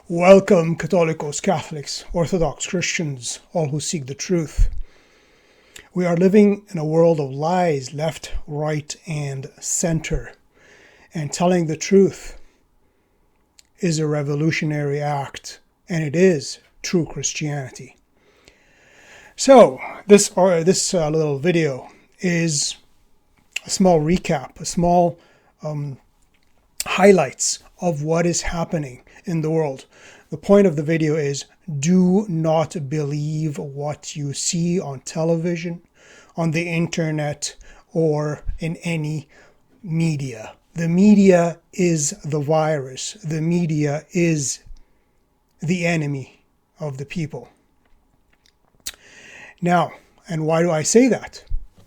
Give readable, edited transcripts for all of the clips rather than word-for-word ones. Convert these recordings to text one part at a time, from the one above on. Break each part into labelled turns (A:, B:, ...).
A: Welcome, Catholicos, Catholics, Orthodox Christians, all who seek the truth. We are living in a world of lies, left, right, and center. And telling the truth is a revolutionary act, and it is true Christianity. So, this little video is a small recap, a small highlights of what is happening in the world. The point of the video is, do not believe what you see on television, on the internet, or in any media. The media is the virus. The media is the enemy of the people. Now, and why do I say that?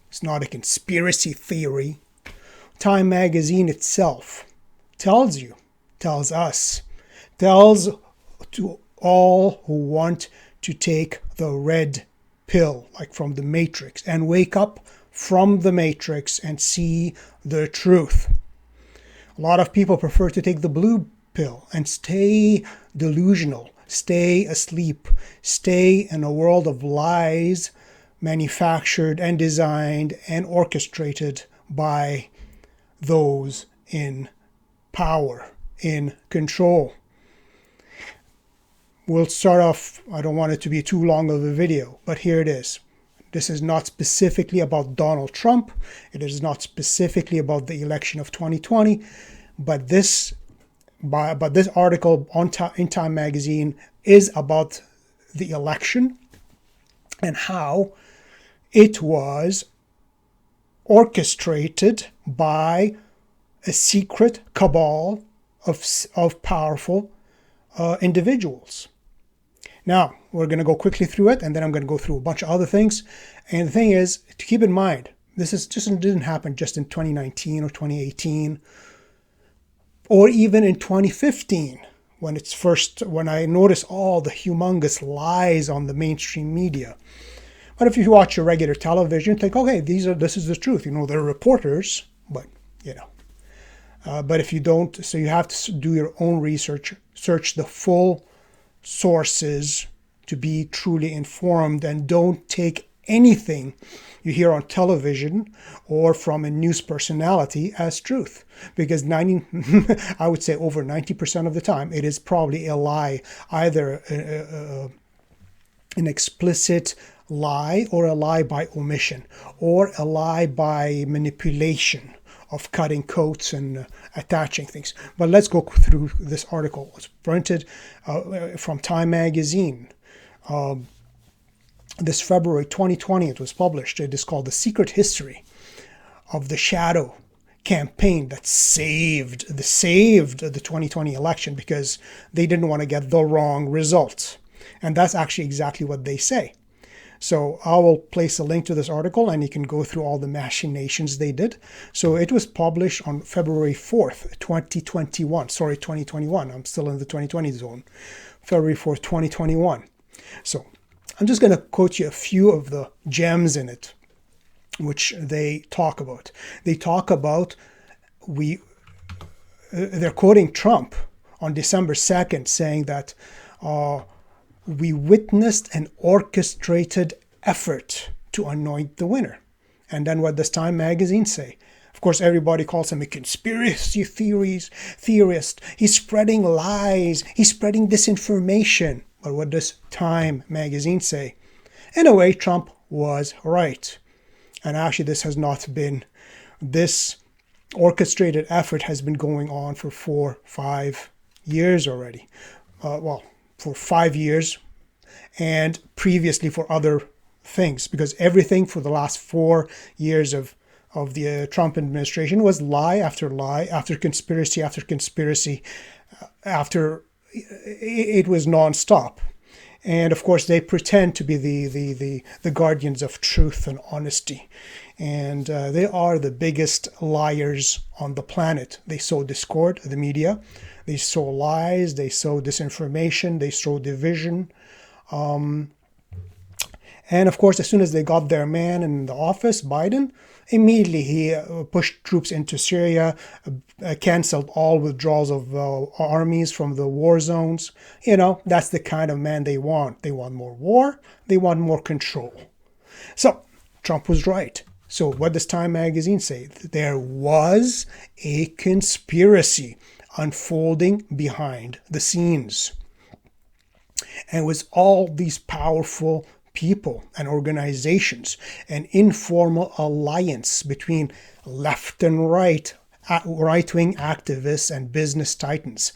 A: It's not a conspiracy theory. Time magazine itself tells us to all who want to take the red pill, like from the Matrix, and wake up from the Matrix and see the truth. A lot of people prefer to take the blue pill and stay delusional, stay asleep, stay in a world of lies manufactured and designed and orchestrated by those in power, in control. We'll start off, I don't want it to be too long of a video, but here it is. This is not specifically about Donald Trump. It is not specifically about the election of 2020, but this article in Time magazine is about the election and how it was orchestrated by a secret cabal of powerful individuals. Now, we're going to go quickly through it, and then I'm going to go through a bunch of other things. And the thing is, to keep in mind, this didn't happen just in 2019 or 2018, or even in 2015, when I noticed all the humongous lies on the mainstream media. But if you watch your regular television, think, okay, this is the truth. They're reporters, but but if you don't, so you have to do your own research, search the full sources to be truly informed, and don't take anything you hear on television or from a news personality as truth, because I would say over 90% of the time it is probably a lie, either an explicit lie or a lie by omission or a lie by manipulation of cutting coats and attaching things. But let's go through this article. It's printed from Time magazine. This February 2020, it was published. It is called The Secret History of the Shadow Campaign that saved the 2020 election because they didn't want to get the wrong results. And that's actually exactly what they say. So I will place a link to this article, and you can go through all the machinations they did. So it was published on February 4th, 2021. Sorry, 2021. I'm still in the 2020 zone. February 4th, 2021. So I'm just going to quote you a few of the gems in it, which they talk about. They talk about, they're quoting Trump on December 2nd, saying that we witnessed an orchestrated effort to anoint the winner. And then what does Time magazine say? Of course, everybody calls him a conspiracy theorist. He's spreading lies. He's spreading disinformation. But what does Time magazine say? In a way, Trump was right. And actually, this orchestrated effort has been going on for 4-5 years already. For 5 years, and previously for other things, because everything for the last 4 years of the Trump administration was lie after lie, after conspiracy, after it was nonstop. And of course, they pretend to be the guardians of truth and honesty. And they are the biggest liars on the planet. They sow discord, the media. They sow lies, they sow disinformation, they sow division. And of course, as soon as they got their man in the office, Biden, immediately he pushed troops into Syria, canceled all withdrawals of armies from the war zones. That's the kind of man they want. They want more war. They want more control. So Trump was right. So what does Time magazine say? There was a conspiracy unfolding behind the scenes. And it was all these powerful people and organizations, an informal alliance between left and right-wing activists and business titans.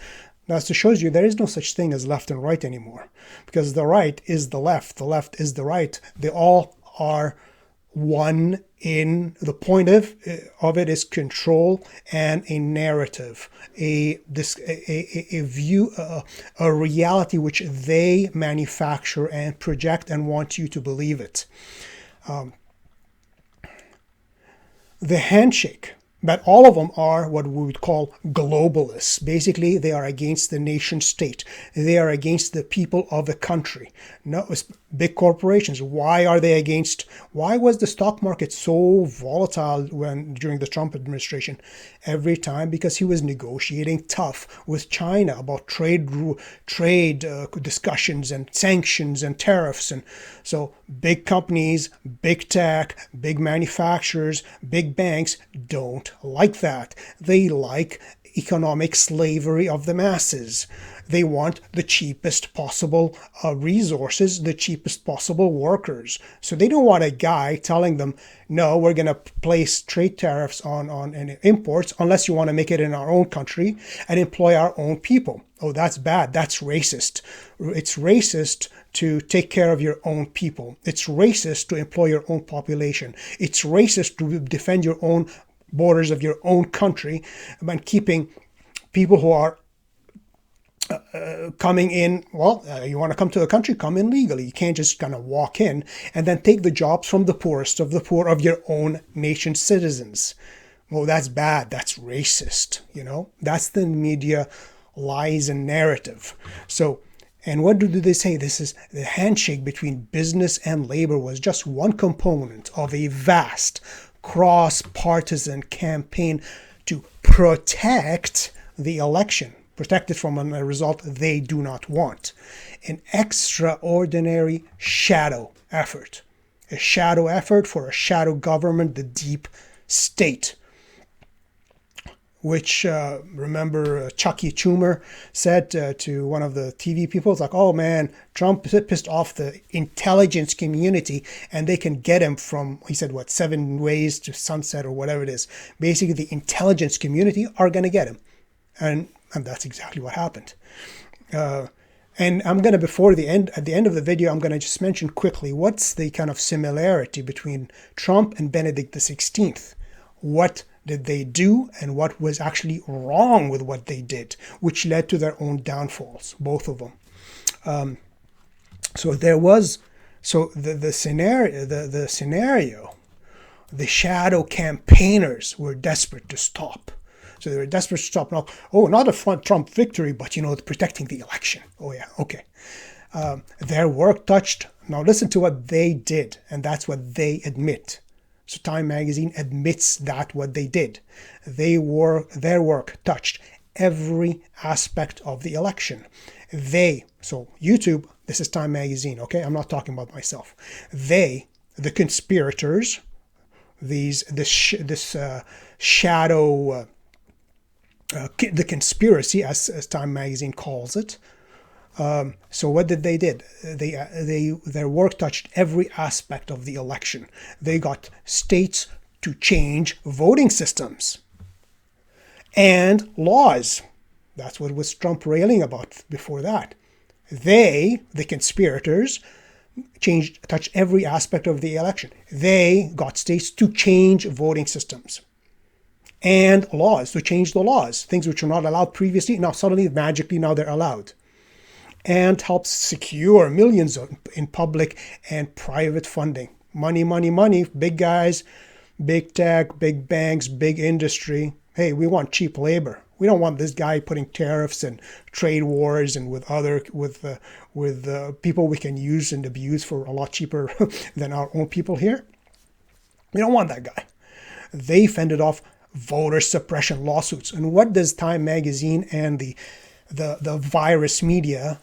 A: That shows you there is no such thing as left and right anymore, because the right is the left is the right. They all are one in the point of it is control and a narrative, a view, a reality which they manufacture and project and want you to believe it. The handshake. But all of them are what we would call globalists. Basically, they are against the nation state. They are against the people of the country. No, it's big corporations. Why are they against? Why was the stock market so volatile during the Trump administration? Every time because he was negotiating tough with China about trade discussions and sanctions and tariffs. And so big companies, big tech, big manufacturers, big banks don't like that. They like economic slavery of the masses. They want the cheapest possible resources, the cheapest possible workers. So they don't want a guy telling them, no, we're going to place trade tariffs on imports unless you want to make it in our own country and employ our own people. Oh, that's bad. That's racist. It's racist to take care of your own people. It's racist to employ your own population. It's racist to defend your own borders of your own country and keeping people who are coming in. You want to come to the country, come in legally. You can't just kind of walk in and then take the jobs from the poorest of the poor of your own nation's citizens. Well, that's bad. That's racist. That's the media lies and narrative. So, and what do they say? This is the handshake between business and labor was just one component of a vast cross-partisan campaign to protect the election, protect it from a result they do not want. An extraordinary shadow effort. A shadow effort for a shadow government, the deep state. Which, remember, Chuck E. Schumer said to one of the TV people, it's like, oh man, Trump pissed off the intelligence community and they can get him from, he said, 7 ways to sunset or whatever it is. Basically, the intelligence community are going to get him. And that's exactly what happened. And I'm going to, at the end of the video, I'm going to just mention quickly what's the kind of similarity between Trump and Benedict XVI. What did they do and what was actually wrong with what they did, which led to their own downfalls, both of them. The scenario, the shadow campaigners were desperate to stop. So they were desperate to stop. Now, not a Trump victory, but protecting the election. Oh yeah, okay. Their work touched. Now listen to what they did, and that's what they admit. So Time magazine admits that what they did. Their work touched every aspect of the election. So YouTube, this is Time magazine, okay? I'm not talking about myself. The conspirators, shadow, the conspiracy, as Time magazine calls it. So what did they did? Their work touched every aspect of the election. They got states to change voting systems and laws. That's what was Trump railing about before that. The conspirators, touched every aspect of the election. They got states to change voting systems and laws, to change the laws. Things which were not allowed previously, now suddenly, magically, now they're allowed. And helps secure millions in public and private funding. Money, money, money. Big guys, big tech, big banks, big industry. Hey, we want cheap labor. We don't want this guy putting tariffs and trade wars and with people we can use and abuse for a lot cheaper than our own people here. We don't want that guy. They fended off voter suppression lawsuits. And what does Time Magazine and the virus media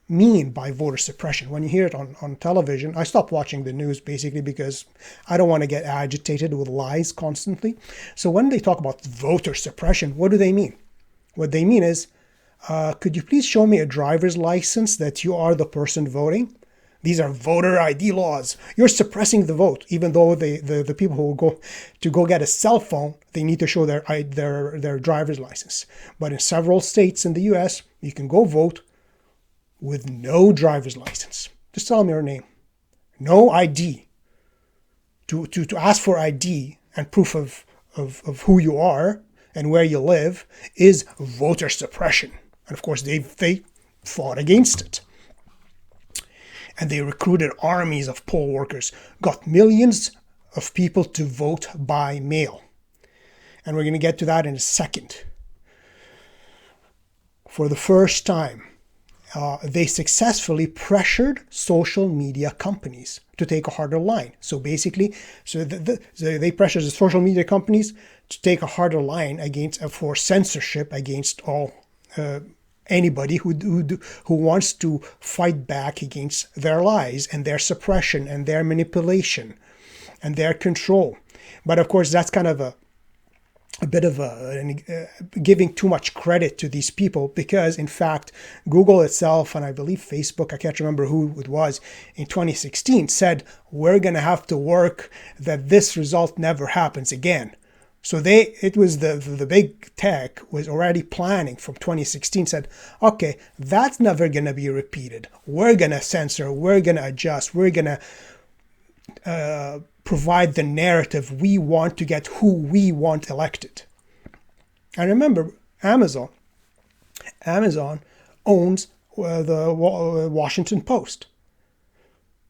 A: mean by voter suppression? When you hear it on television, I stopped watching the news basically because I don't want to get agitated with lies constantly. So when they talk about voter suppression, what do they mean? What they mean is, could you please show me a driver's license that you are the person voting? These are voter ID laws. You're suppressing the vote, even though the people who go get a cell phone, they need to show their driver's license. But in several states in the U.S., you can go vote with no driver's license. Just tell me your name. No ID. To ask for ID and proof of who you are and where you live is voter suppression. And of course, they fought against it. And they recruited armies of poll workers, got millions of people to vote by mail. And we're going to get to that in a second. For the first time, they successfully pressured social media companies to take a harder line. So basically, they pressured the social media companies to take a harder line for censorship against anybody who wants to fight back against their lies and their suppression and their manipulation and their control. But of course, that's kind of a bit of giving too much credit to these people, because in fact, Google itself, and I believe Facebook, I can't remember who it was, in 2016 said, we're going to have to work that this result never happens again. So it was the big tech was already planning from 2016, said, okay, that's never going to be repeated. We're going to censor, we're going to adjust, we're going to provide the narrative we want to get who we want elected. And remember, Amazon owns the Washington Post.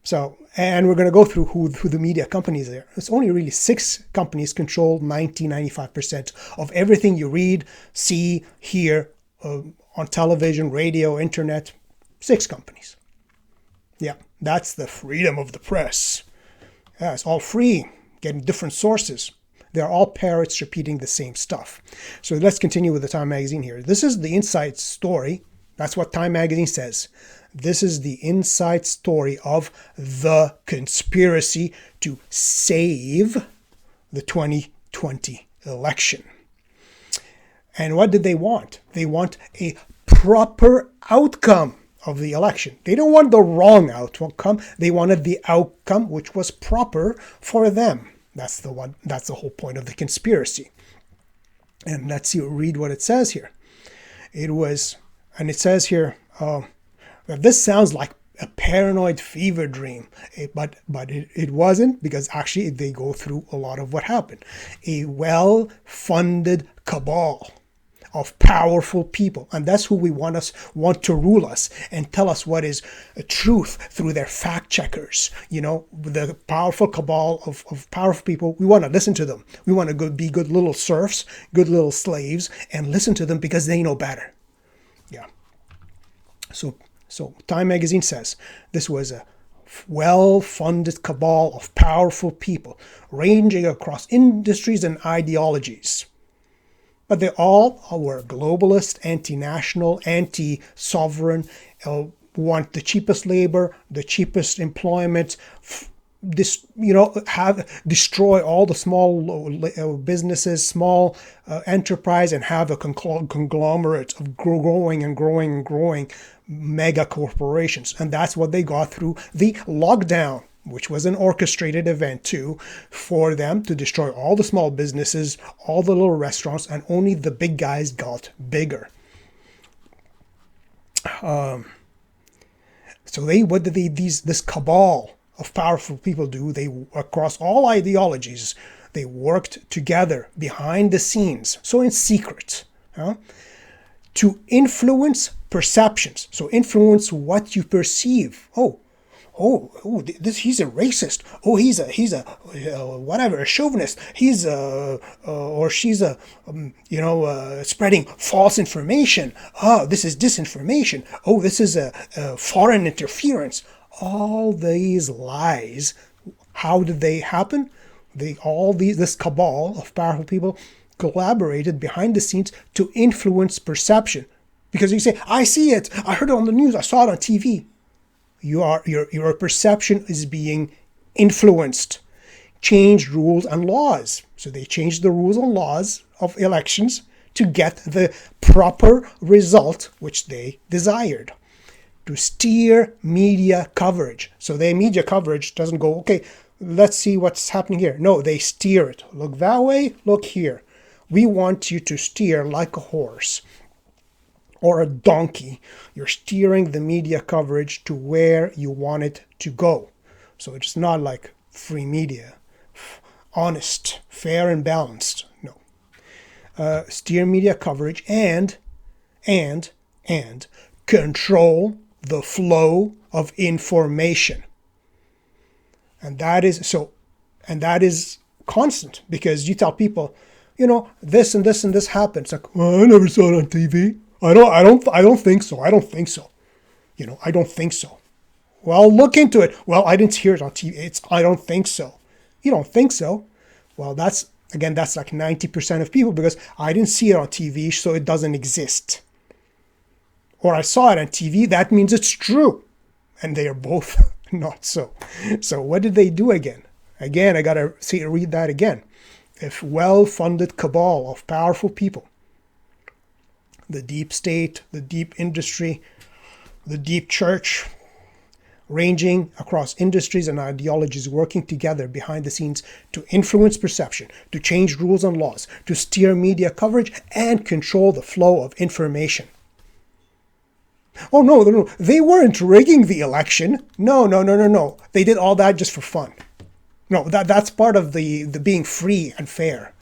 A: So, and we're going to go through who the media companies are. It's only really 6 companies control 95% of everything you read, see, hear on television, radio, internet. 6 companies. Yeah, that's the freedom of the press. Yeah, it's all free, getting different sources. They're all parrots repeating the same stuff. So let's continue with the Time Magazine here. This is the inside story. That's what Time Magazine says. This is the inside story of the conspiracy to save the 2020 election. And what did they want? They want a proper outcome of the election. They don't want the wrong outcome. They wanted the outcome which was proper for them. That's the whole point of the conspiracy. And let's read what it says here. It says here that this sounds like a paranoid fever dream, but it wasn't, because actually they go through a lot of what happened. A well-funded cabal of powerful people, and that's who we want to rule us and tell us what is truth through their fact checkers. You know, the powerful cabal of powerful people. We want to listen to them. We want to be good little serfs, good little slaves, and listen to them because they know better. Yeah. So Time Magazine says this was a well-funded cabal of powerful people ranging across industries and ideologies. But they all were globalist, anti-national, anti-sovereign, want the cheapest labor, the cheapest employment, destroy all the small businesses, small enterprise, and have a conglomerate of growing mega corporations. And that's what they got through the lockdown, which was an orchestrated event too, for them to destroy all the small businesses, all the little restaurants, and only the big guys got bigger. So this cabal of powerful people do? They, across all ideologies, they worked together behind the scenes, so in secret, to influence perceptions. So influence what you perceive. Oh, he's a racist. Oh, he's a whatever, a chauvinist. He's a or she's a spreading false information. Oh, this is disinformation. Oh, this is a foreign interference. All these lies. How did they happen? This cabal of powerful people collaborated behind the scenes to influence perception. Because you say, I see it, I heard it on the news, I saw it on TV. Your perception is being influenced. Changed rules and laws. So they changed the rules and laws of elections to get the proper result which they desired. To steer media coverage. So their media coverage doesn't go, okay, let's see what's happening here. No, they steer it. Look that way, look here. We want you to steer like a horse or a donkey. You're steering the media coverage to where you want it to go. So it's not like free media, honest, fair and balanced. No. Steer media coverage and control the flow of information. And that is constant, because you tell people, this and this and this happened. It's like, well, I never saw it on TV. I don't think so. I don't think so. I don't think so. Well, look into it. Well, I didn't hear it on TV. I don't think so. You don't think so? Well, that's like 90% of people, because I didn't see it on TV, so it doesn't exist. Or I saw it on TV, that means it's true. And they are both not so. So what did they do again? Again, I got to read that again. If well-funded cabal of powerful people, the deep state, the deep industry, the deep church, ranging across industries and ideologies, working together behind the scenes to influence perception, to change rules and laws, to steer media coverage, and control the flow of information. Oh, no, they weren't rigging the election. No. They did all that just for fun. No, that's part of the being free and fair.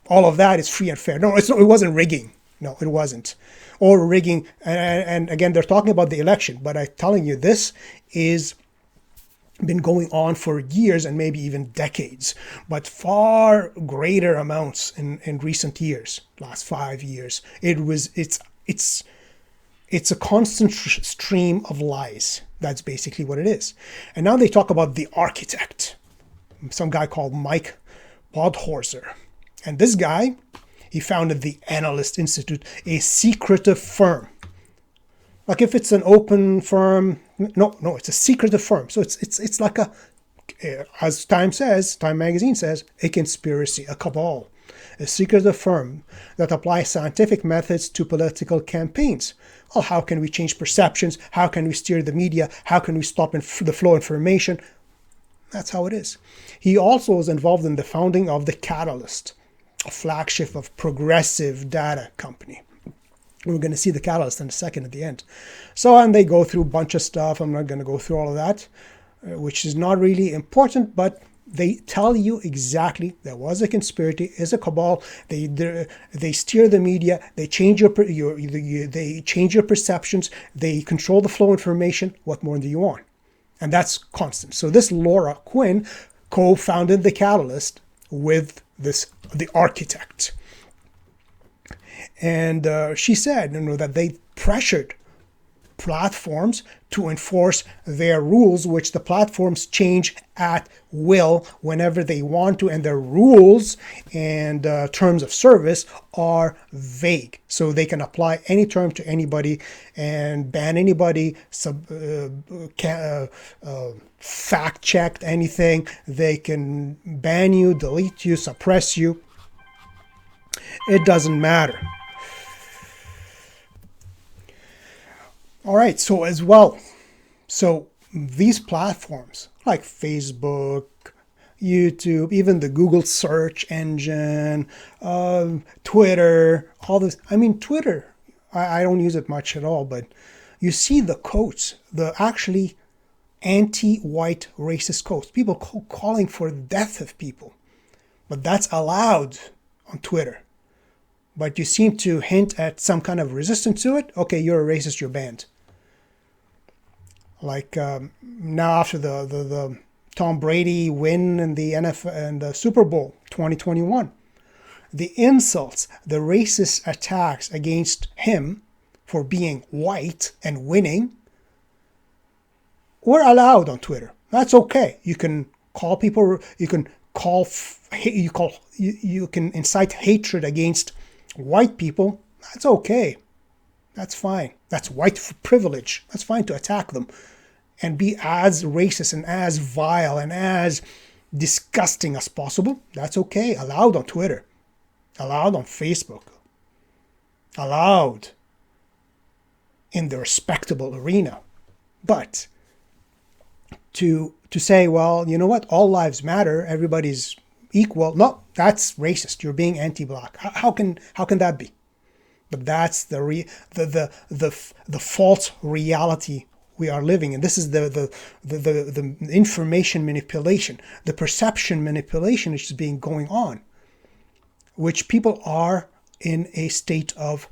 A: All of that is free and fair. No, it wasn't rigging. No, it wasn't. Or rigging, and again, they're talking about the election, but I'm telling you, this is been going on for years and maybe even decades, but far greater amounts in recent years, last 5 years. It's a constant stream of lies. That's basically what it is. And now they talk about the architect, some guy called Mike Podhorzer. And this guy, he founded the Analyst Institute, a secretive firm. Like if it's an open firm, no, it's a secretive firm. So it's like as Time magazine says, a conspiracy, a cabal, a secretive firm that applies scientific methods to political campaigns. Well, how can we change perceptions? How can we steer the media? How can we stop the flow of information? That's how it is. He also was involved in the founding of the Catalyst, a flagship of progressive data company. We're going to see the Catalyst in a second at the end. So, and they go through a bunch of stuff. I'm not going to go through all of that, which is not really important, but they tell you exactly there was a conspiracy, is a cabal. They steer the media. They change they change your perceptions. They control the flow of information. What more do you want? And that's constant. So this Laura Quinn co-founded the Catalyst with the architect, and she said, that they pressured platforms to enforce their rules, which the platforms change at will whenever they want to, and their rules and terms of service are vague, so they can apply any term to anybody and ban anybody, fact check anything. They can ban you, delete you, suppress you. It doesn't matter. All right, so these platforms like Facebook, YouTube, even the Google search engine, Twitter, all this. I mean, Twitter, I don't use it much at all, but you see the quotes, the actually anti-white racist quotes, people calling for the death of people. But that's allowed on Twitter. But you seem to hint at some kind of resistance to it. Okay, you're a racist, you're banned. Like now after the Tom Brady win in the NFL and the Super Bowl 2021, the insults, the racist attacks against him for being white and winning were allowed on Twitter. That's okay. You can call people, you can incite hatred against white people. That's okay. That's fine. That's white privilege. That's fine to attack them and be as racist and as vile and as disgusting as possible. That's okay. Allowed on Twitter. Allowed on Facebook. Allowed in the respectable arena. But to say, well, you know what, all lives matter, everybody's equal. No, that's racist. You're being anti-black. How can that be? But that's the false reality we are living in. This is the information manipulation, the perception manipulation which is being going on, which people are in a state of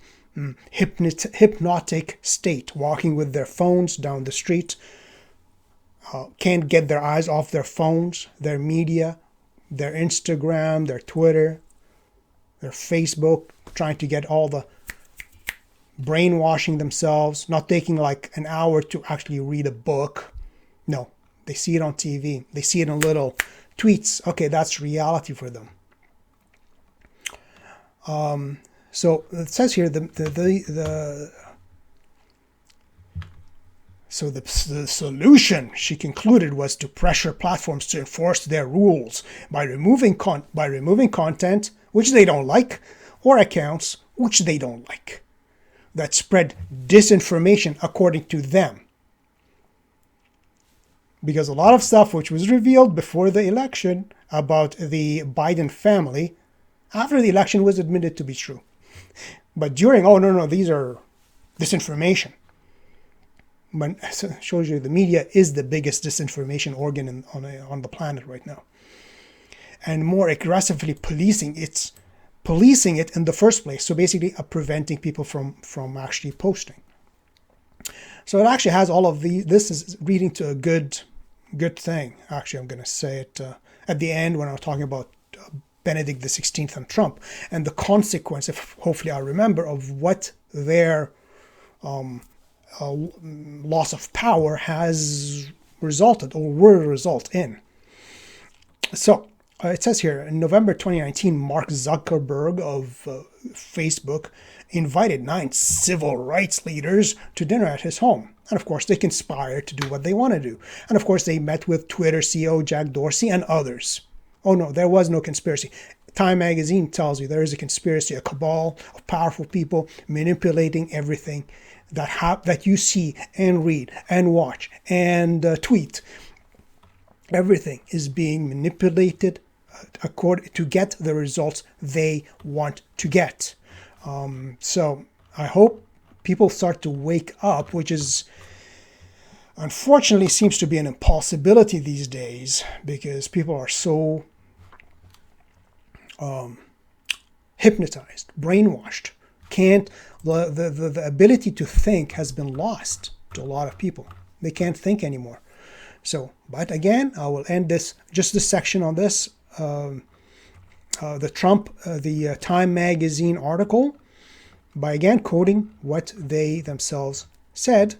A: hypnotic state, walking with their phones down the street, can't get their eyes off their phones, their media, their Instagram, their Twitter, their Facebook, trying to get all the brainwashing themselves, not taking like an hour to actually read a book. No, they see it on TV. They see it in little tweets. Okay, that's reality for them. So it says here the solution, she concluded, was to pressure platforms to enforce their rules by removing content which they don't like, or accounts which they don't like, that spread disinformation according to them. Because a lot of stuff which was revealed before the election about the Biden family, after the election was admitted to be true. But during, oh no, these are disinformation. But it shows you the media is the biggest disinformation organ on the planet right now. And more aggressively policing it in the first place. So basically preventing people from actually posting. So it actually has all of this is leading to a good thing. Actually, I'm going to say it at the end when I'm talking about Benedict the 16th and Trump, and the consequence, if hopefully I remember, of what their loss of power has resulted or will result in. So it says here, in November 2019, Mark Zuckerberg of Facebook invited 9 civil rights leaders to dinner at his home. And of course, they conspired to do what they want to do. And of course, they met with Twitter CEO Jack Dorsey and others. Oh no, there was no conspiracy. Time magazine tells you there is a conspiracy, a cabal of powerful people manipulating everything that you see and read and watch and tweet. Everything is being manipulated to get the results they want to get. So I hope people start to wake up, which is unfortunately seems to be an impossibility these days because people are so hypnotized, brainwashed. The ability to think has been lost to a lot of people. They can't think anymore. So, but again, I will end this section on this. The Time magazine article by again quoting what they themselves said,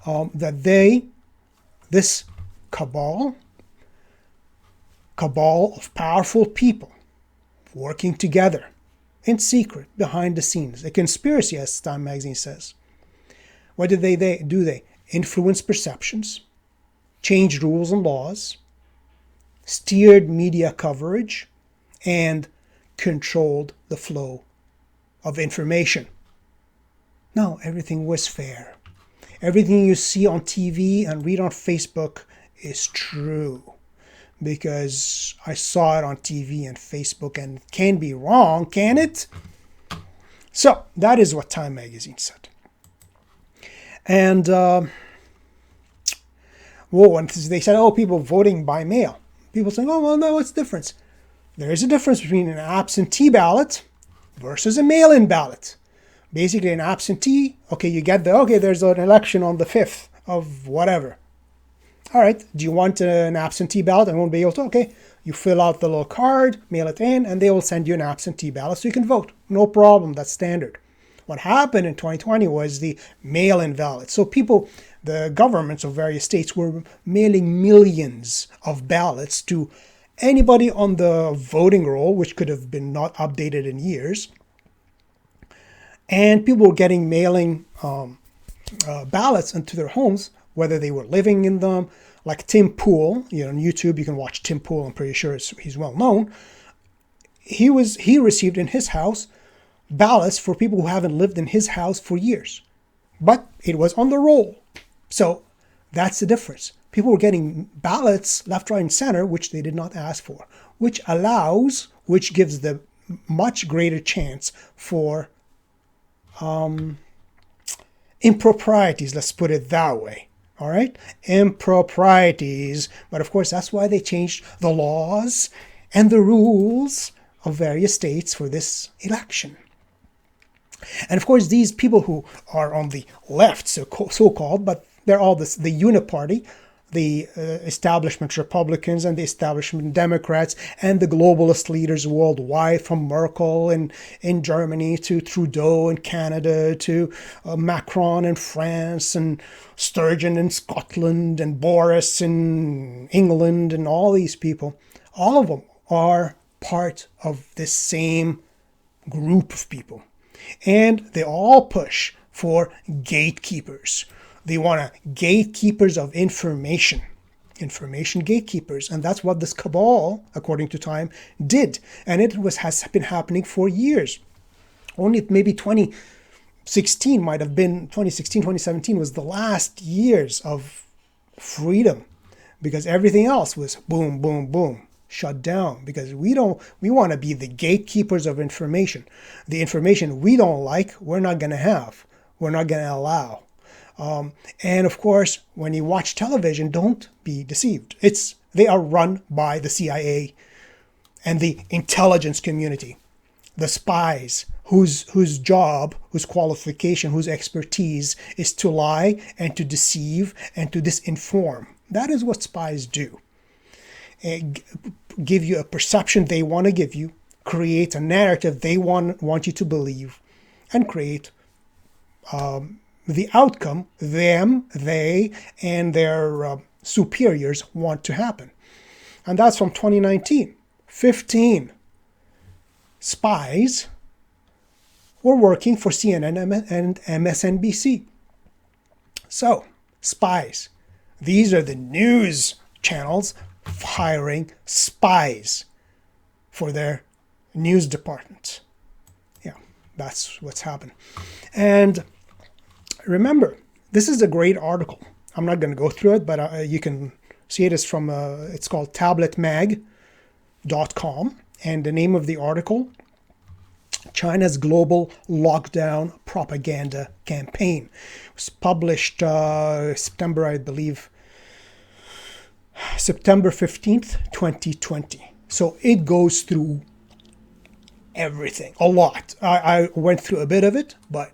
A: that this cabal of powerful people working together in secret behind the scenes, a conspiracy, as Time magazine says. What did they do? They influenced perceptions, changed rules and laws, steered media coverage, and controlled the flow of information. No, everything was fair. Everything you see on TV and read on Facebook is true, because I saw it on TV and Facebook, and it can be wrong, can it? So that is what Time magazine said. And when they said, oh, people voting by mail. People saying, oh, well, no, what's the difference? There is a difference between an absentee ballot versus a mail-in ballot. Basically, an absentee, okay, you get there's an election on the 5th of whatever. All right, do you want an absentee ballot? I won't be able to. Okay, you fill out the little card, mail it in, and they will send you an absentee ballot so you can vote. No problem, that's standard. What happened in 2020 was the mail-in ballot. So the governments of various states were mailing millions of ballots to anybody on the voting roll, which could have been not updated in years. And people were mailing ballots into their homes, whether they were living in them. Like Tim Pool, on YouTube, you can watch Tim Pool. I'm pretty sure he's well known. He received in his house ballots for people who haven't lived in his house for years, but it was on the roll. So that's the difference. People were getting ballots left, right, and center, which they did not ask for, which gives them much greater chance for improprieties. Let's put it that way. All right, improprieties. But of course, that's why they changed the laws and the rules of various states for this election. And of course, these people who are on the left, so-called, but they're all the uniparty, the establishment Republicans and the establishment Democrats and the globalist leaders worldwide, from Merkel in Germany to Trudeau in Canada to Macron in France and Sturgeon in Scotland and Boris in England, and all these people, all of them are part of this same group of people. And they all push for gatekeepers. They want gatekeepers of information gatekeepers. And that's what this cabal, according to Time, did. And it has been happening for years. Only maybe 2016, 2017 was the last years of freedom, because everything else was boom, boom, boom, shut down, because we want to be the gatekeepers of information. The information we don't like, we're not going to have. We're not going to allow. And of course, when you watch television, don't be deceived. They are run by the CIA and the intelligence community, the spies, whose job, whose qualification, whose expertise is to lie and to deceive and to disinform. That is what spies do. Give you a perception they want to give you, create a narrative they want you to believe, and create the outcome they and their superiors want to happen. And that's from 2019. 15 spies were working for CNN and MSNBC. So, spies. These are the news channels hiring spies for their news department. Yeah, that's what's happened. And remember, this is a great article. I'm not going to go through it, but you can see it is from, it's called tabletmag.com. And the name of the article, China's Global Lockdown Propaganda Campaign. It was published September 15th, 2020. So it goes through everything, a lot. I went through a bit of it, but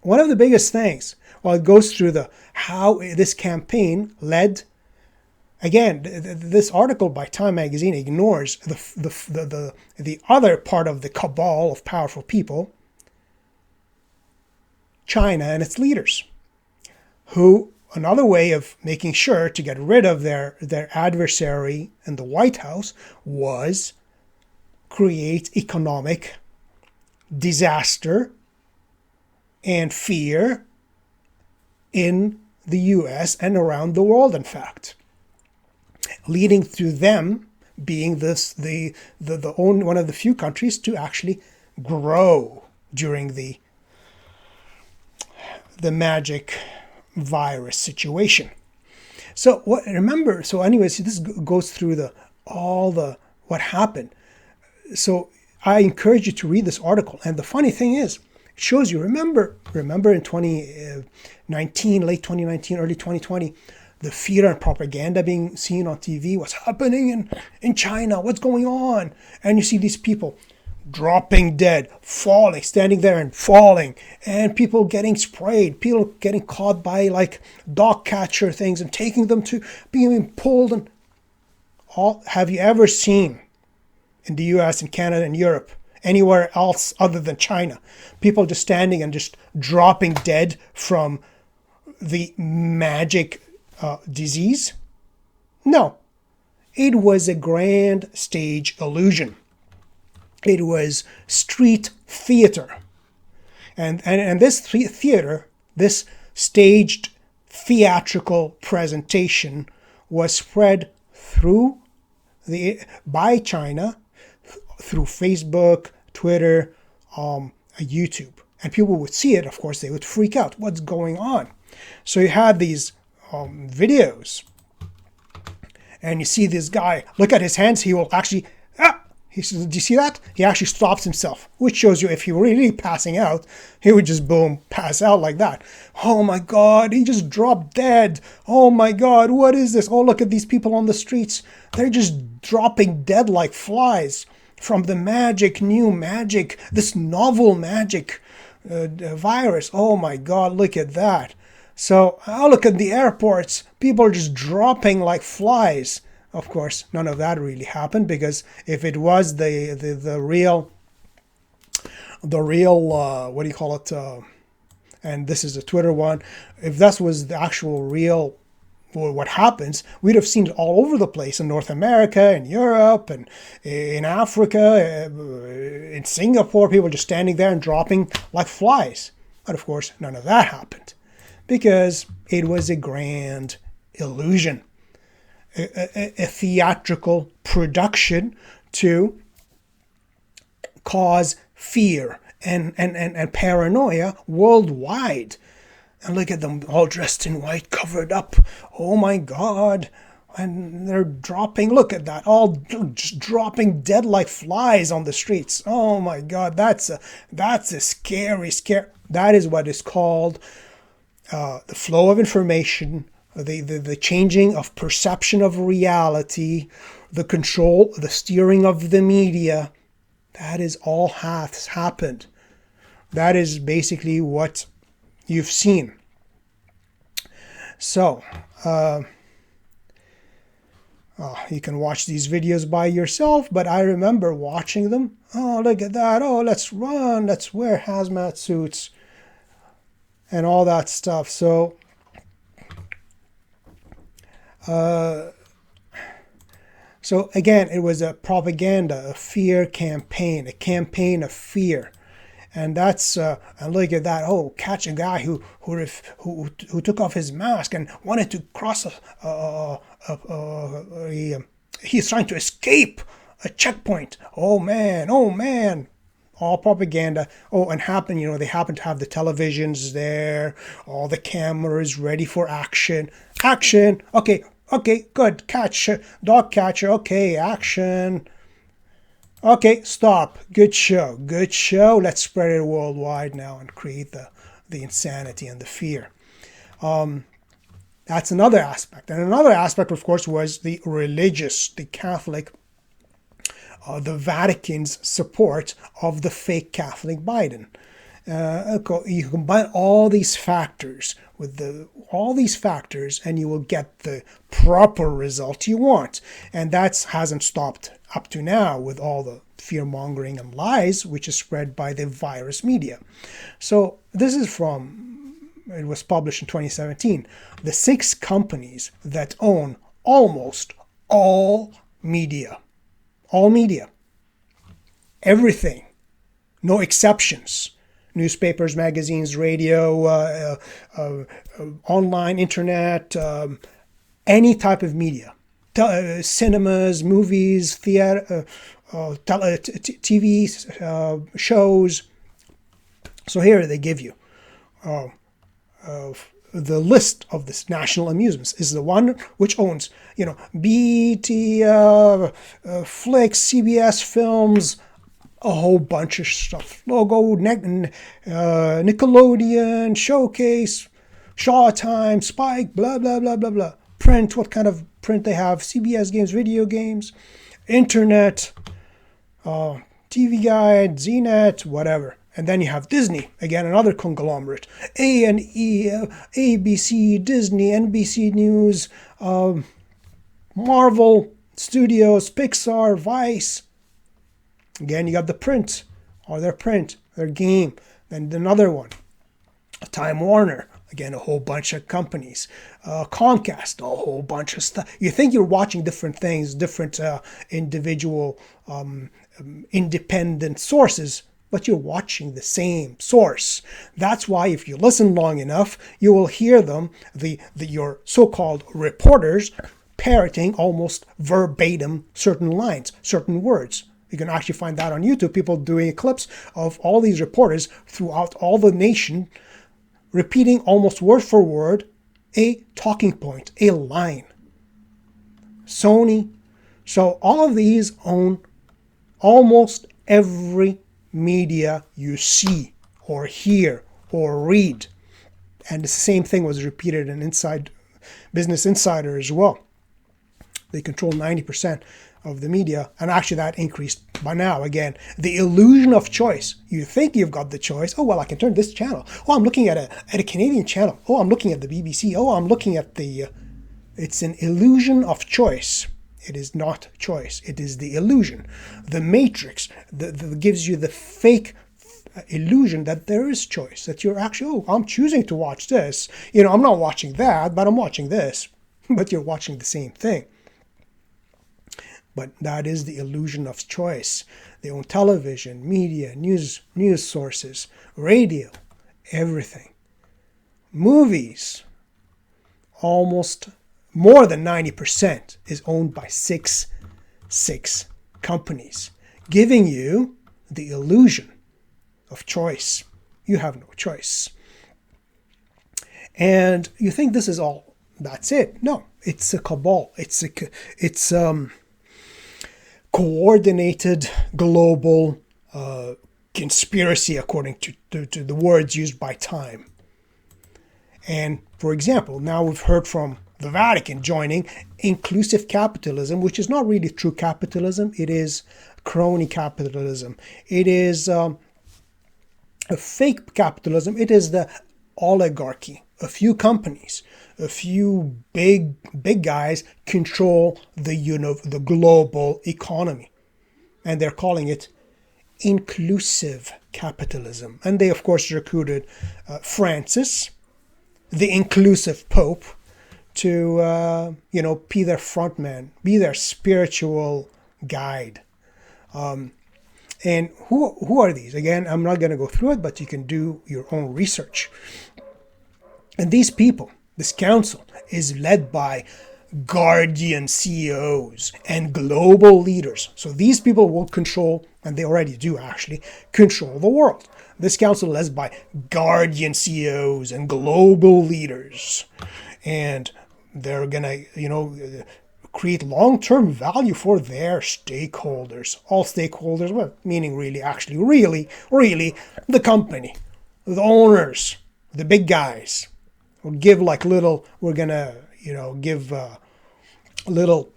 A: one of the biggest things, well, it goes through how this campaign led. Again, this article by Time Magazine ignores the other part of the cabal of powerful people, China and its leaders, who, another way of making sure to get rid of their adversary in the White House was create economic disaster and fear in the US and around the world, in fact, leading to them being the only one of the few countries to actually grow during the magic virus situation. So anyways, this goes through what happened. So I encourage you to read this article. And the funny thing is, it shows you, remember in 2019, late 2019, early 2020, the fear and propaganda being seen on TV, what's happening in China, what's going on? And you see these people dropping dead, falling, standing there and falling, and people getting sprayed, people getting caught by like dog catcher things and taking them to being pulled. And all, have you ever seen in the US and Canada and Europe, anywhere else other than China, people just standing and just dropping dead from the magic disease? No, it was a grand stage illusion. It was street theater. And this theater, this staged theatrical presentation was spread by China through Facebook, Twitter, YouTube. And people would see it, of course, they would freak out. What's going on? So you had these videos, and you see this guy, look at his hands, he will actually, he says, do you see that? He actually stops himself, which shows you if he were really passing out, he would just boom, pass out like that. Oh my God, he just dropped dead. Oh my God, what is this? Oh, look at these people on the streets. They're just dropping dead like flies from the new magic, this novel magic virus. Oh my God, look at that. So I'll look at the airports. People are just dropping like flies. Of course, none of that really happened, because if it was the real what do you call it? And this is a Twitter one. If that was the actual real what happens, we'd have seen it all over the place in North America, in Europe, and in Africa, in Singapore. People just standing there and dropping like flies. But of course, none of that happened, because it was a grand illusion, a theatrical production to cause fear and paranoia worldwide. And look at them all dressed in white, covered up. Oh my God. And they're dropping, look at that, all just dropping dead like flies on the streets. Oh my God, that's a scary. That is what is called the flow of information, the changing of perception of reality, the control, the steering of the media. That is all has happened. That is basically what you've seen. So, you can watch these videos by yourself, but I remember watching them. Oh, look at that. Oh, let's run. Let's wear hazmat suits and all that stuff. So, again, it was a propaganda, a fear campaign, a campaign of fear. And that's and look at that. Oh, catch a guy who took off his mask and wanted to cross he's trying to escape a checkpoint. Oh man, all propaganda. Oh, and they happen to have the televisions there, all the cameras ready for action. Okay, good catch, dog catcher. Okay, action. Okay, stop. Good show. Let's spread it worldwide now and create the insanity and the fear. That's another aspect. And another aspect, of course, was the religious, the Catholic, the Vatican's support of the fake Catholic Biden. You combine all these factors and you will get the proper result you want. And that hasn't stopped up to now with all the fear-mongering and lies which is spread by the virus media. So this is it was published in 2017. The 6 companies that own almost all media, everything, no exceptions. Newspapers, magazines, radio, online, internet, any type of media. Cinemas, movies, theater, TV shows. So here they give you the list of this national amusements is the one which owns, BT, Flicks, CBS Films, a whole bunch of stuff. Logo, Nickelodeon, Showcase, Showtime, Spike, blah, blah, blah, blah, blah. Print, what kind of print they have. CBS games, video games, internet, TV Guide, ZNet, whatever. And then you have Disney, again, another conglomerate. A&E, ABC, Disney, NBC News, Marvel Studios, Pixar, Vice. Again, you got the print, or their print, their game. Then another one, Time Warner. Again, a whole bunch of companies. Comcast, a whole bunch of stuff. You think you're watching different things, different individual independent sources, but you're watching the same source. That's why if you listen long enough, you will hear them, your so-called reporters, parroting almost verbatim certain lines, certain words. You can actually find that on YouTube, people doing clips of all these reporters throughout all the nation, repeating almost word for word a talking point, a line. Sony. So all of these own almost every media you see or hear or read. And the same thing was repeated in Business Insider as well. They control 90% of the media, and actually that increased by now. Again, the illusion of choice. You think you've got the choice. Oh, well, I can turn this channel. Oh, I'm looking at a Canadian channel. Oh, I'm looking at the BBC. Oh, I'm looking at the... It's an illusion of choice. It is not choice. It is the illusion. The matrix that gives you the fake illusion that there is choice, that you're actually, oh, I'm choosing to watch this. I'm not watching that, but I'm watching this. But you're watching the same thing. But that is the illusion of choice. They own television, media, news sources, radio, everything. Movies, almost more than 90% is owned by six companies, giving you the illusion of choice. You have no choice. And you think this is all, that's it. No, it's a cabal. It's coordinated global conspiracy, according to the words used by Time. And for example, now we've heard from the Vatican joining Inclusive Capitalism, which is not really true capitalism. It is crony capitalism. It is a fake capitalism. It is the oligarchy. A few companies, a few big guys control the global economy, and they're calling it inclusive capitalism. And they, of course, recruited Francis, the inclusive Pope, to be their frontman, be their spiritual guide. And who are these? Again, I'm not going to go through it, but you can do your own research. And these people, this council, is led by guardian CEOs and global leaders. So these people will control, and they already do actually, control the world. This council is led by guardian CEOs and global leaders. And they're going to, create long-term value for their stakeholders. All stakeholders, well, meaning really the company, the owners, the big guys. We'll give give little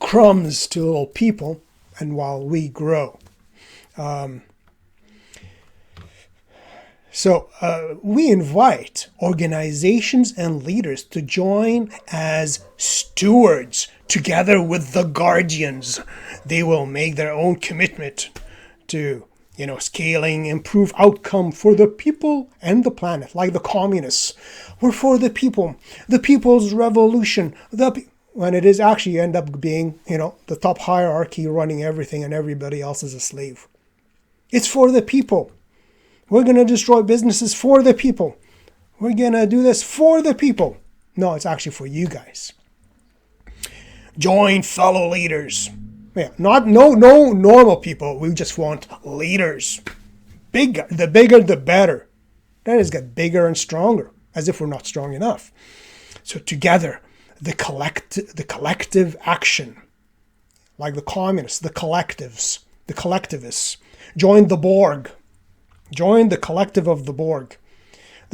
A: crumbs to little people, and while we grow. So we invite organizations and leaders to join as stewards together with the guardians. They will make their own commitment to, scaling, improve outcome for the people and the planet, like the communists. We're for the people, the people's revolution. When it is actually end up being, the top hierarchy running everything and everybody else is a slave. It's for the people. We're going to destroy businesses for the people. We're going to do this for the people. No, it's actually for you guys. Join fellow leaders. Yeah, no normal people. We just want leaders. The bigger, the better. That has got bigger and stronger, as if we're not strong enough. So together, the collective action, like the communists, the collectivists, join the Borg. Join the collective of the Borg.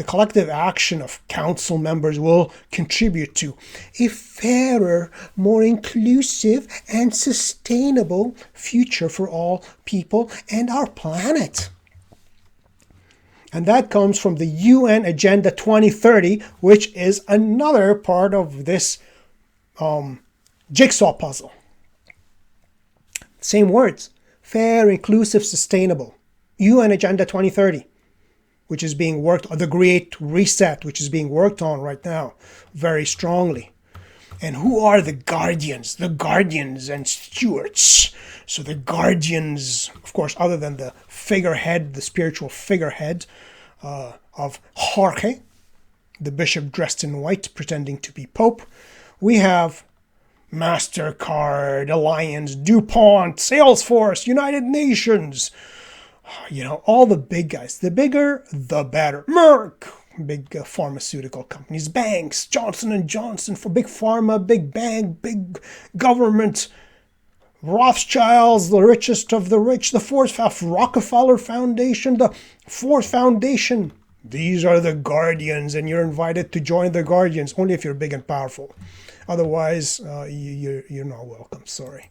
A: the collective action of council members will contribute to a fairer, more inclusive, and sustainable future for all people and our planet. And that comes from the UN Agenda 2030, which is another part of this jigsaw puzzle. Same words: fair, inclusive, sustainable. UN Agenda 2030, which is being worked on, the Great Reset, which is being worked on right now very strongly. And who are the guardians? The guardians and stewards. So the guardians, of course, other than the figurehead, the spiritual figurehead of Jorge, the bishop dressed in white pretending to be Pope, we have MasterCard, Alliance, DuPont, Salesforce, United Nations, all the big guys. The bigger, the better. Merck, big pharmaceutical companies, banks, Johnson & Johnson for big pharma, big bank, big government, Rothschilds, the richest of the rich, the fourth Rockefeller Foundation, the fourth foundation. These are the guardians, and you're invited to join the guardians only if you're big and powerful. Otherwise, you're not welcome, sorry.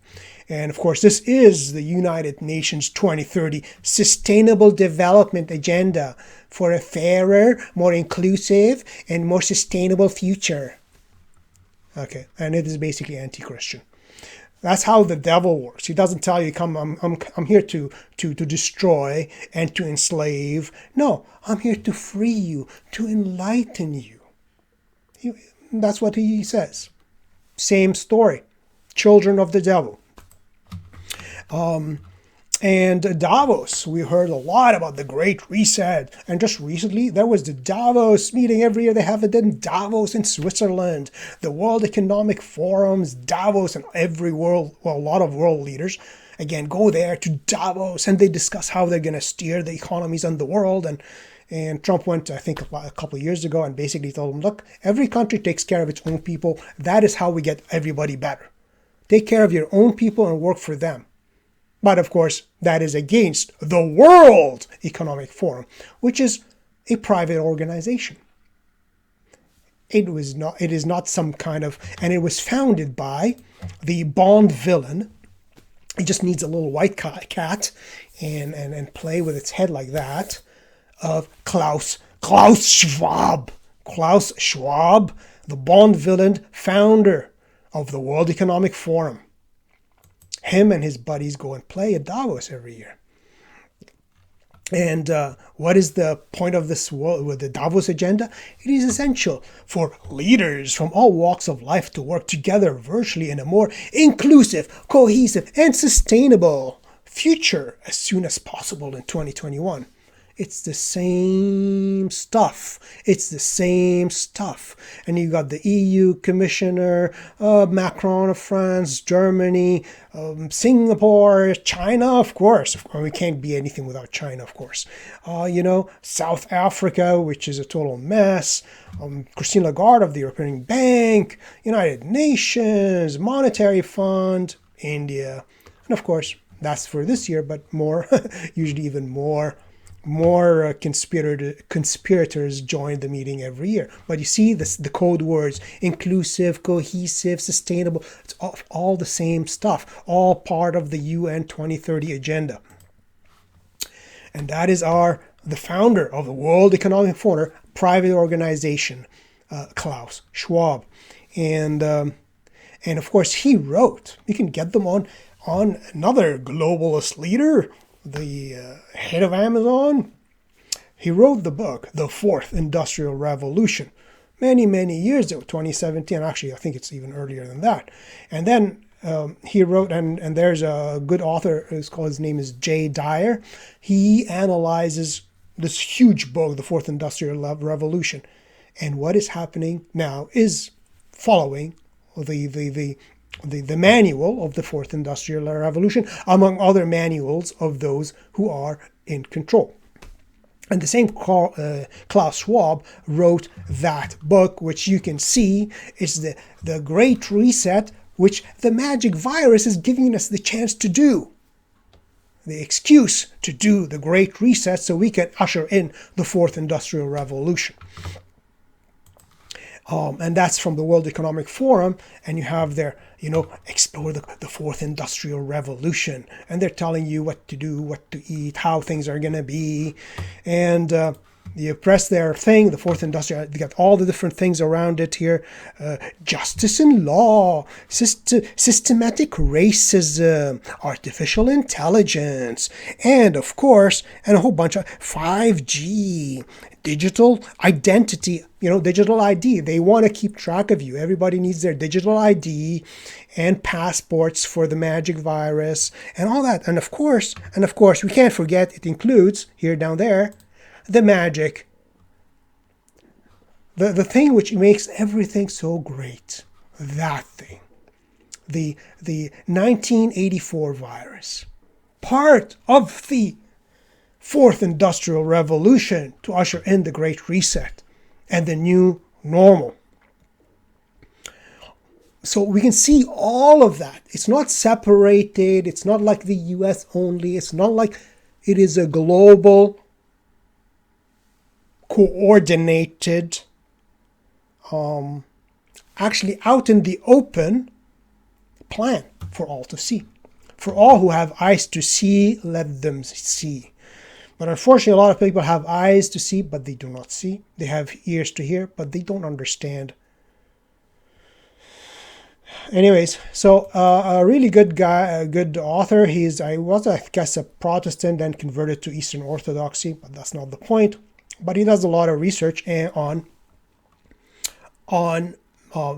A: And of course, this is the United Nations 2030 Sustainable Development Agenda for a fairer, more inclusive, and more sustainable future. Okay, and it is basically anti-Christian. That's how the devil works. He doesn't tell you, I'm here to destroy and to enslave. No, I'm here to free you, to enlighten you. That's what he says. Same story. Children of the devil. And Davos, we heard a lot about the Great Reset. And just recently, there was the Davos meeting. Every year they have it in Davos in Switzerland. The World Economic Forums, Davos, and a lot of world leaders, again, go there to Davos and they discuss how they're going to steer the economies in the world. And Trump went, I think, a couple of years ago and basically told them, look, every country takes care of its own people. That is how we get everybody better. Take care of your own people and work for them. But of course, that is against the World Economic Forum, which is a private organization. It is not some kind of, and it was founded by the Bond villain. It just needs a little white cat and play with its head like that, of Klaus Schwab. Klaus Schwab, the Bond villain, founder of the World Economic Forum. Him and his buddies go and play at Davos every year. And what is the point of this with the Davos agenda? It is essential for leaders from all walks of life to work together virtually in a more inclusive, cohesive, and sustainable future as soon as possible in 2021. It's the same stuff. It's the same stuff. And you got the EU Commissioner, Macron of France, Germany, Singapore, China, of course. We can't be anything without China, of course. South Africa, which is a total mess. Christine Lagarde of the European Bank, United Nations, Monetary Fund, India. And of course, that's for this year, but more, usually even more conspirators join the meeting every year. But you see the code words: inclusive, cohesive, sustainable. It's all the same stuff, all part of the UN 2030 agenda. And that is the founder of the World Economic Forum, private organization, Klaus Schwab. And of course he wrote, you can get them on another globalist leader, the head of Amazon. He wrote the book, The Fourth Industrial Revolution, many, many years ago, 2017. Actually, I think it's even earlier than that. And then he wrote, and there's a good author, his name is Jay Dyer. He analyzes this huge book, The Fourth Industrial Revolution. And what is happening now is following the manual of the Fourth Industrial Revolution, among other manuals of those who are in control. And the same Klaus Schwab wrote that book, which you can see is the Great Reset, which the magic virus is giving us the chance to do. the excuse to do the Great Reset so we can usher in the Fourth Industrial Revolution. And that's from the World Economic Forum, and you have their, explore the Fourth Industrial Revolution, and they're telling you what to do, what to eat, how things are going to be, and you press their thing, the Fourth Industrial, they got all the different things around it here, justice and law, systematic racism, artificial intelligence, and of course, and a whole bunch of 5G, digital identity, digital ID. They want to keep track of you. Everybody needs their digital ID and passports for the magic virus and all that. And of course, we can't forget it includes, here down there, the magic. The thing which makes everything so great. That thing. The 1984 virus. Part of the Fourth Industrial Revolution to usher in the Great Reset and the new normal. So we can see all of that. It's not separated. It's not like the US only. It's not like it is a global, coordinated, actually out in the open plan for all to see. For all who have eyes to see, let them see. But unfortunately, a lot of people have eyes to see, but they do not see. They have ears to hear, but they don't understand. Anyways, so a really good guy, a good author. I guess, a Protestant and converted to Eastern Orthodoxy, but that's not the point. But he does a lot of research on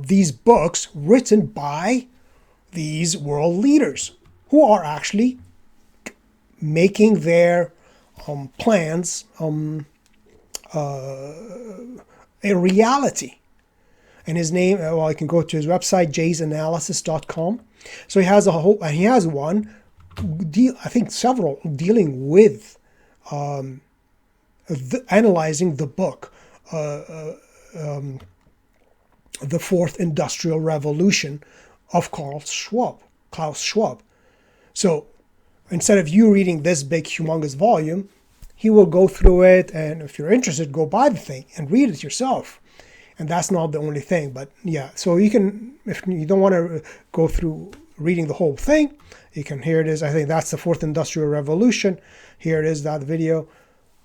A: these books written by these world leaders who are actually making their plans a reality. And his name, I can go to his website, jaysanalysis.com. So he has one, I think several, dealing with analyzing the book, The Fourth Industrial Revolution of Klaus Schwab. So instead of you reading this big, humongous volume, he will go through it, and if you're interested, go buy the thing and read it yourself. And that's not the only thing, but yeah. So you can, if you don't want to go through reading the whole thing, you can, here it is. I think that's the Fourth Industrial Revolution. Here it is, that video.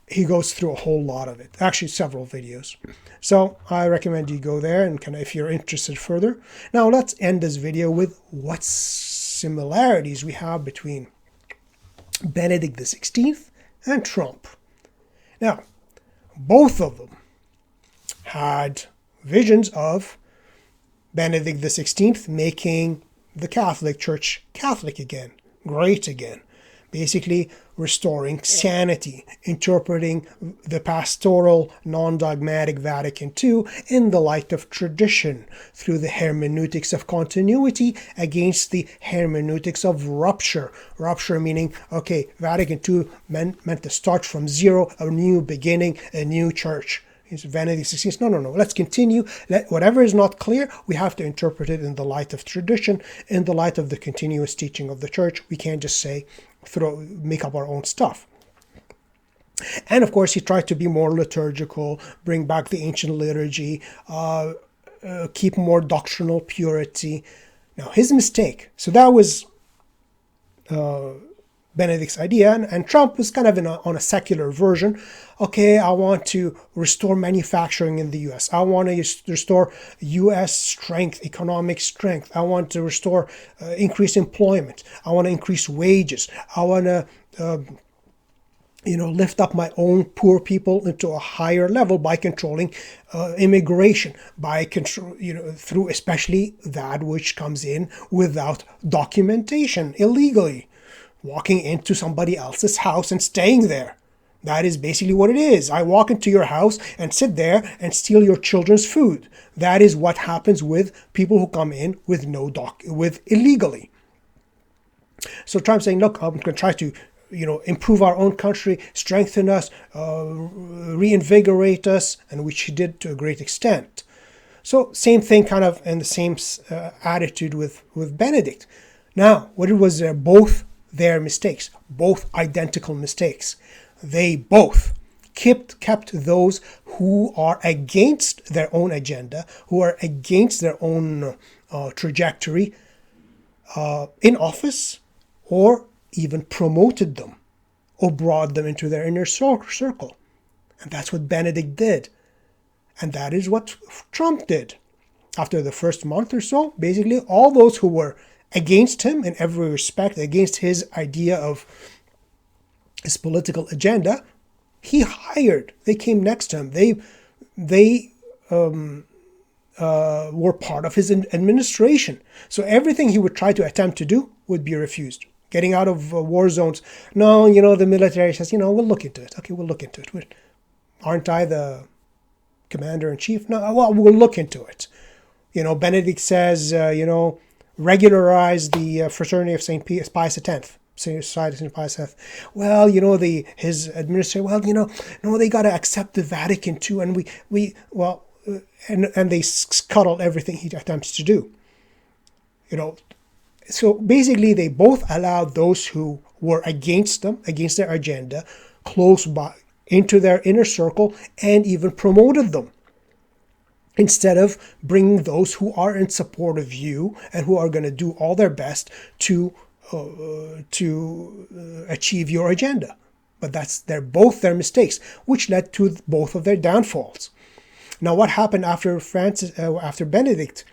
A: He goes through a whole lot of it, actually several videos. So I recommend you go there and if you're interested further. Now let's end this video with what similarities we have between Benedict XVI and Trump. Now, both of them had visions of Benedict XVI making the Catholic Church Catholic again, great again. Basically restoring sanity, interpreting the pastoral, non-dogmatic Vatican II in the light of tradition, through the hermeneutics of continuity against the hermeneutics of rupture. Rupture meaning, okay, Vatican II meant to start from zero, a new beginning, a new church. Benedict XVI, no, let's continue. Whatever is not clear, we have to interpret it in the light of tradition, in the light of the continuous teaching of the church. We can't just say, make up our own stuff. And of course, he tried to be more liturgical, bring back the ancient liturgy, keep more doctrinal purity. Now, his mistake, so that was Benedict's idea, and Trump was kind of on a secular version. Okay, I want to restore manufacturing in the U.S. I want to restore U.S. strength, economic strength. I want to restore, increase employment. I want to increase wages. I want to, lift up my own poor people into a higher level by controlling immigration, by through especially that which comes in without documentation, illegally. Walking into somebody else's house and staying there. That is basically what it is. I walk into your house and sit there and steal your children's food. That is what happens with people who come in with with illegally. So Trump's saying, look, I'm going to try to, improve our own country, strengthen us, reinvigorate us, and which he did to a great extent. So same thing, kind of, and the same attitude with Benedict. Now, what it was, both their mistakes, both identical mistakes. They both kept those who are against their own agenda, who are against their own trajectory in office, or even promoted them or brought them into their inner circle. And that's what Benedict did. And that is what Trump did. After the first month or so, basically all those who were against him in every respect, against his idea of his political agenda, he hired. They came next to him. They were part of his administration. So everything he would try to attempt to do would be refused. Getting out of war zones. No, the military says, we'll look into it. Okay, we'll look into it. Aren't I the commander-in-chief? No, well, we'll look into it. Benedict says, regularize the fraternity of St. Pius X. Society of St. Pius X. Well, his administration, no, they got to accept the Vatican too. And and they scuttle everything he attempts to do. So basically they both allowed those who were against them, against their agenda, close by into their inner circle and even promoted them, instead of bringing those who are in support of you and who are going to do all their best to achieve your agenda. But they're both their mistakes, which led to both of their downfalls. Now, what happened after Benedict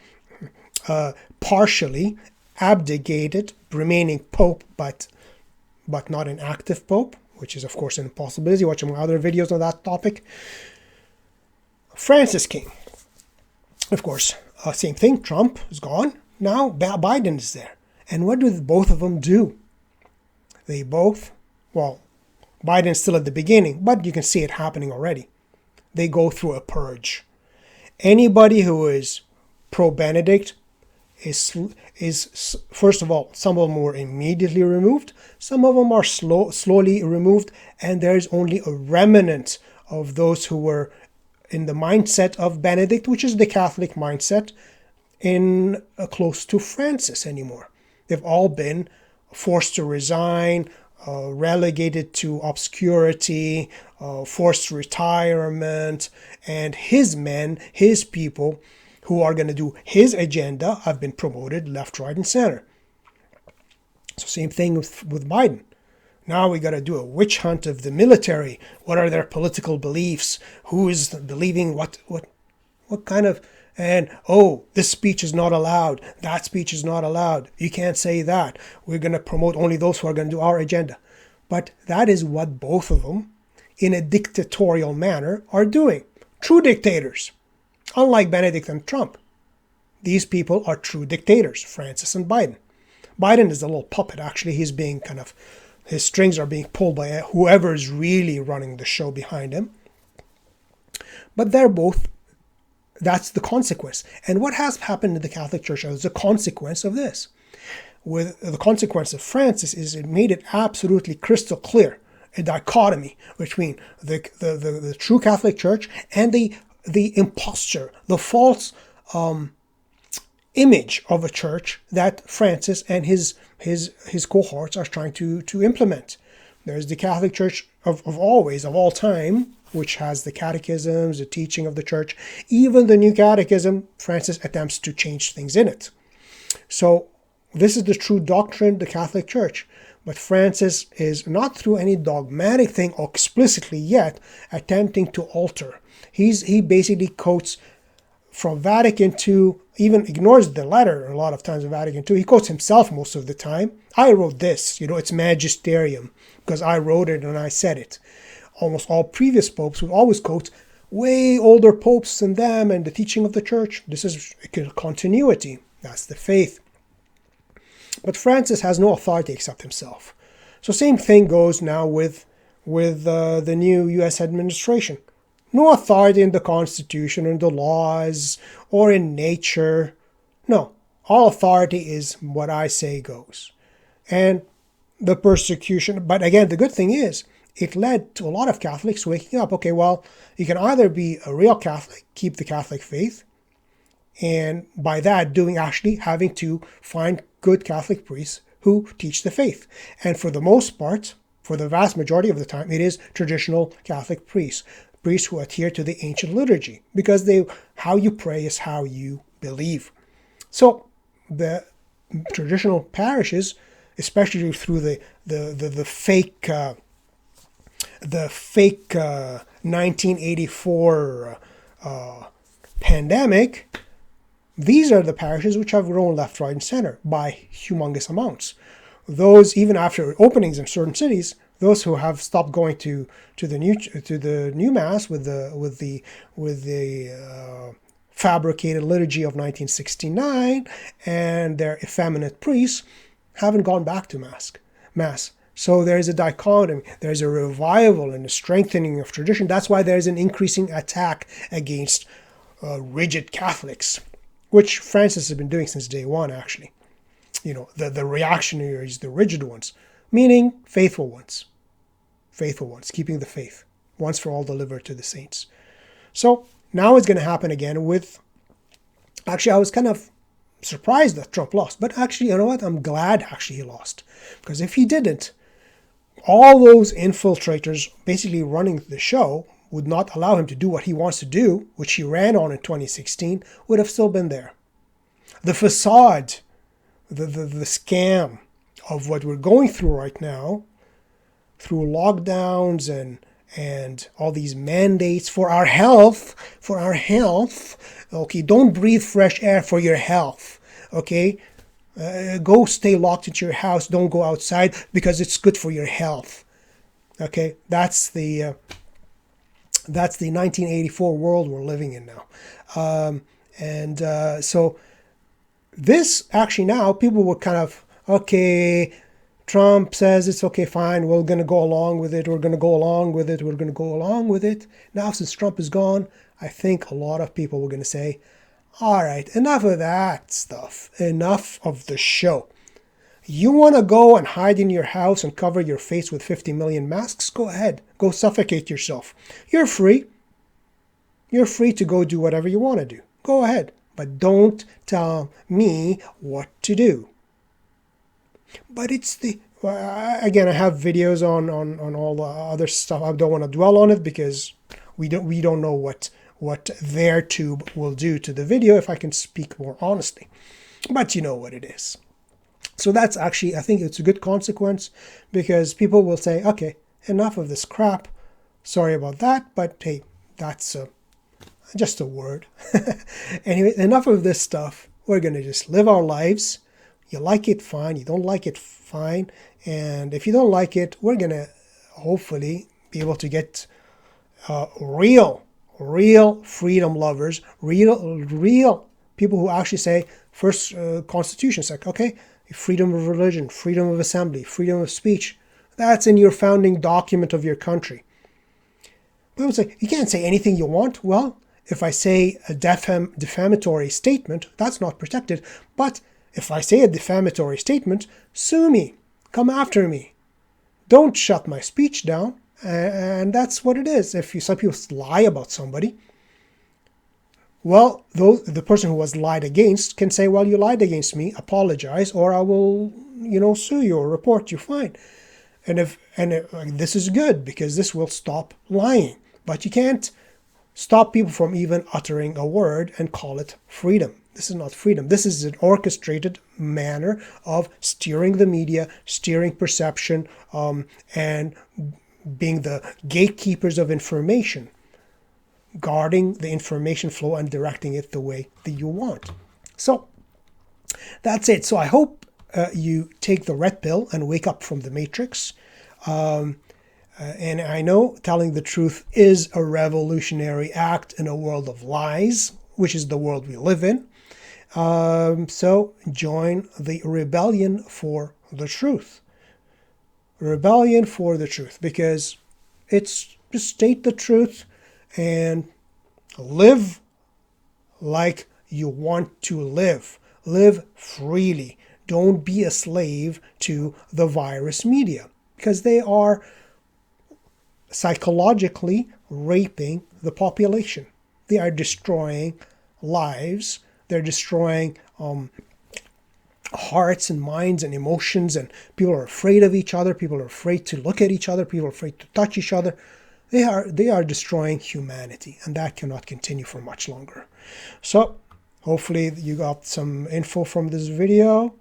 A: partially abdicated, remaining pope, but not an active pope, which is of course an impossibility. Watch my other videos on that topic. Francis came. Of course, same thing. Trump is gone. Now Biden is there. And what do both of them do? Biden's still at the beginning, but you can see it happening already. They go through a purge. Anybody who is pro-Benedict is first of all, some of them were immediately removed. Some of them are slowly removed, and there's only a remnant of those who were in the mindset of Benedict, which is the Catholic mindset, in close to Francis anymore. They've all been forced to resign, relegated to obscurity, forced retirement, and his men, his people, who are going to do his agenda, have been promoted left, right, and center. So same thing with Biden. Now we got to do a witch hunt of the military. What are their political beliefs? Who is believing what kind of... And, this speech is not allowed. That speech is not allowed. You can't say that. We're going to promote only those who are going to do our agenda. But that is what both of them, in a dictatorial manner, are doing. True dictators. Unlike Benedict and Trump. These people are true dictators, Francis and Biden. Biden is a little puppet, actually. He's being his strings are being pulled by whoever is really running the show behind him. But they're both... That's the consequence. And what has happened in the Catholic Church as a consequence of this? With the consequence of Francis is it made it absolutely crystal clear, a dichotomy between the true Catholic Church and the imposture, the false image of a church that Francis and his cohorts are trying to implement. There's the Catholic Church of all time, which has the catechisms, the teaching of the church. Even the new catechism, Francis attempts to change things in it. So this is the true doctrine of the Catholic Church. But Francis is not through any dogmatic thing or explicitly yet attempting to alter. He basically quotes from Vatican II, even ignores the letter a lot of times of Vatican II. He quotes himself most of the time. I wrote this, it's magisterium, because I wrote it and I said it. Almost all previous popes would always quote way older popes than them and the teaching of the church. This is a continuity. That's the faith. But Francis has no authority except himself. So same thing goes now with the new U.S. administration. No authority in the Constitution, or in the laws, or in nature. No, all authority is what I say goes. And the persecution, but again, the good thing is, it led to a lot of Catholics waking up. Okay, well, you can either be a real Catholic, keep the Catholic faith, and by that having to find good Catholic priests who teach the faith. And for the most part, for the vast majority of the time, it is traditional Catholic priests who adhere to the ancient liturgy, because how you pray is how you believe. So the traditional parishes, especially through the fake 1984 pandemic, these are the parishes which have grown left, right, and center by humongous amounts. Those, even after openings in certain cities, those who have stopped going to the new mass with the fabricated liturgy of 1969 and their effeminate priests haven't gone back to mass. So there's a dichotomy. There's a revival and a strengthening of tradition. That's why there's an increasing attack against rigid Catholics, which Francis has been doing since day one, actually. The reactionaries, the rigid ones, meaning faithful ones, keeping the faith, once for all delivered to the saints. So now it's going to happen again with, actually, I was kind of surprised that Trump lost, but actually, you know what? I'm glad actually he lost, because if he didn't, all those infiltrators basically running the show would not allow him to do what he wants to do, which he ran on in 2016, would have still been there. The facade, the scam of what we're going through right now, through lockdowns and all these mandates for our health, okay, don't breathe fresh air for your health, okay? Go stay locked into your house, don't go outside because it's good for your health, okay? That's the 1984 world we're living in now. So this, actually now, people were kind of, okay, Trump says it's okay, fine, we're going to go along with it, Now, since Trump is gone, I think a lot of people were going to say, all right, enough of that stuff, enough of the show. You want to go and hide in your house and cover your face with 50 million masks? Go ahead, go suffocate yourself. You're free. You're free to go do whatever you want to do. Go ahead, but don't tell me what to do. But it's again, I have videos on all the other stuff. I don't want to dwell on it because we don't know what their tube will do to the video, if I can speak more honestly. But you know what it is. So that's actually, I think it's a good consequence, because people will say, okay, enough of this crap. Sorry about that, but hey, that's just a word. Anyway, enough of this stuff. We're going to just live our lives. You like it, fine. You don't like it, fine. And if you don't like it, we're going to hopefully be able to get real freedom lovers, real people who actually say, first Constitution said, okay, freedom of religion, freedom of assembly, freedom of speech. That's in your founding document of your country. People say, you can't say anything you want. Well, if I say a defamatory statement, that's not protected. But if I say a defamatory statement, sue me. Come after me. Don't shut my speech down. And that's what it is. If some people lie about somebody, well, the person who was lied against can say, well, you lied against me, apologize, or I will, sue you or report you, fine. And this is good, because this will stop lying. But you can't stop people from even uttering a word and call it freedom. This is not freedom. This is an orchestrated manner of steering the media, steering perception, and being the gatekeepers of information, guarding the information flow and directing it the way that you want. So that's it. So I hope you take the red pill and wake up from the matrix. And I know telling the truth is a revolutionary act in a world of lies, which is the world we live in. So join the rebellion for the truth. Rebellion for the truth, because it's just state the truth and live like you want to live. Live freely. Don't be a slave to the virus media, because they are psychologically raping the population. They are destroying lives. They're destroying hearts and minds and emotions, and people are afraid of each other. People are afraid to look at each other. People are afraid to touch each other. They are destroying humanity, and that cannot continue for much longer. So hopefully you got some info from this video.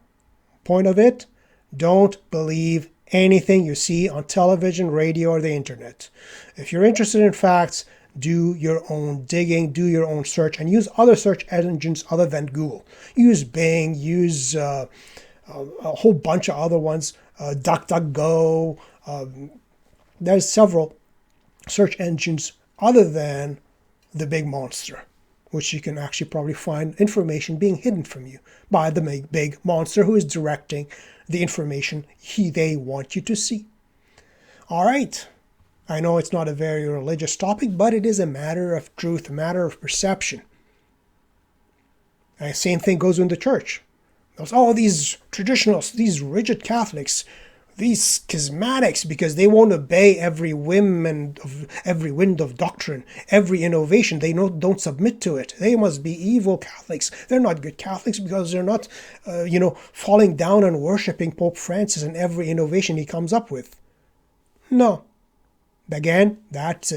A: Point of it, don't believe anything you see on television, radio, or the internet. If you're interested in facts, do your own digging, do your own search, and use other search engines other than Google. Use Bing, use a whole bunch of other ones, DuckDuckGo. There's several search engines other than the big monster, which you can actually probably find information being hidden from you by the big monster who is directing the information they want you to see. All right. I know it's not a very religious topic, but it is a matter of truth, a matter of perception. And the same thing goes in the church. There's all these traditionalists, these rigid Catholics, these schismatics, because they won't obey every whim and every wind of doctrine, every innovation. They don't submit to it. They must be evil Catholics. They're not good Catholics because they're not, falling down and worshiping Pope Francis and every innovation he comes up with. No. Again, that's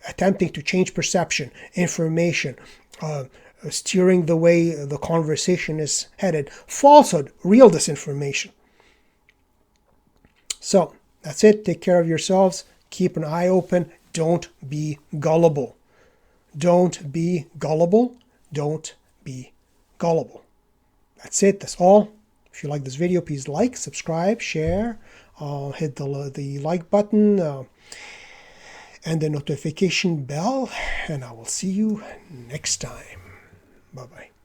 A: attempting to change perception, information, steering the way the conversation is headed. Falsehood, real disinformation. So, that's it. Take care of yourselves. Keep an eye open. Don't be gullible. Don't be gullible. Don't be gullible. That's it. That's all. If you like this video, please like, subscribe, share. Hit the like button and the notification bell. And I will see you next time. Bye-bye.